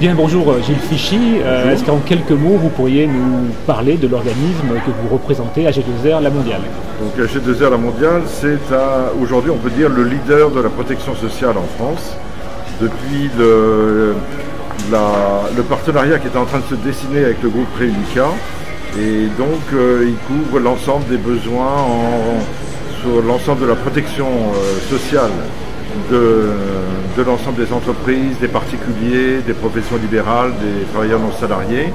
Bien, bonjour Gilles Fichy. Est-ce qu'en quelques mots, vous pourriez nous parler de l'organisme que vous représentez, AG2R La Mondiale? Donc AG2R La Mondiale, c'est aujourd'hui, on peut dire, le leader de la protection sociale en France. Depuis le partenariat qui est en train de se dessiner avec le groupe Réunica. Et donc, il couvre l'ensemble des besoins sur l'ensemble de la protection sociale de l'ensemble des entreprises, des particuliers, des professions libérales, des travailleurs non salariés.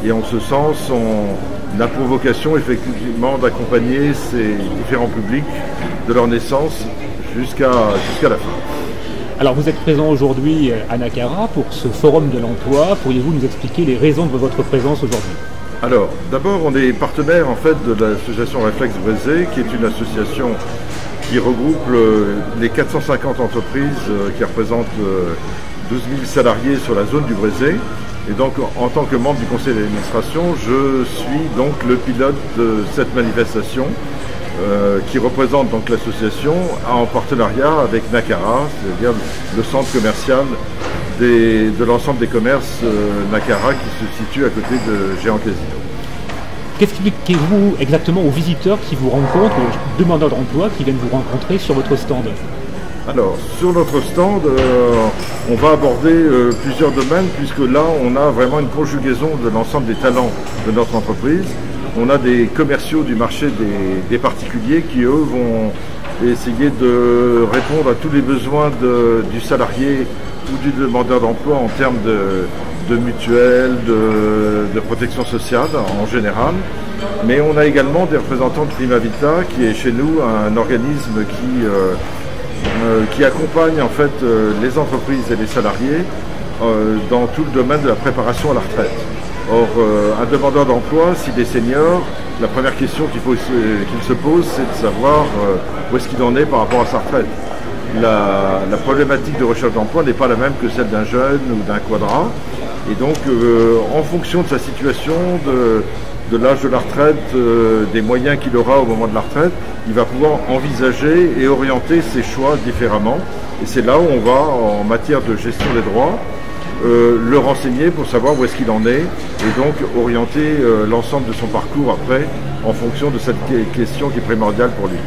Et en ce sens, on a pour vocation effectivement d'accompagner ces différents publics de leur naissance jusqu'à la fin. Alors vous êtes présent aujourd'hui à Nacara pour ce forum de l'emploi. Pourriez-vous nous expliquer les raisons de votre présence aujourd'hui? Alors, d'abord, on est partenaire en fait de l'association Réflexe Brézé, qui est une association qui regroupe les 450 entreprises qui représentent 12 000 salariés sur la zone du Brézé. Et donc, en tant que membre du conseil d'administration, je suis donc le pilote de cette manifestation qui représente donc l'association en partenariat avec Nacara, c'est-à-dire le centre commercial de l'ensemble des commerces Nacara qui se situe à côté de Géant Casino. Qu'expliquez-vous exactement aux visiteurs qui vous rencontrent, aux demandeurs d'emploi qui viennent vous rencontrer sur votre stand? Alors, sur notre stand, on va aborder plusieurs domaines, puisque là, on a vraiment une conjugaison de l'ensemble des talents de notre entreprise. On a des commerciaux du marché des particuliers qui, eux, vont essayer de répondre à tous les besoins du salarié ou du demandeur d'emploi en termes de mutuelles, de protection sociale en général. Mais on a également des représentants de Primavita, qui est chez nous un organisme qui accompagne en fait les entreprises et les salariés dans tout le domaine de la préparation à la retraite. Or, un demandeur d'emploi, s'il est senior, la première question qu'il se pose, c'est de savoir où est-ce qu'il en est par rapport à sa retraite. La problématique de recherche d'emploi n'est pas la même que celle d'un jeune ou d'un quadra. Et donc, en fonction de sa situation, de l'âge de la retraite, des moyens qu'il aura au moment de la retraite, il va pouvoir envisager et orienter ses choix différemment. Et c'est là où on va, en matière de gestion des droits, le renseigner pour savoir où est-ce qu'il en est et donc orienter l'ensemble de son parcours après en fonction de cette question qui est primordiale pour lui.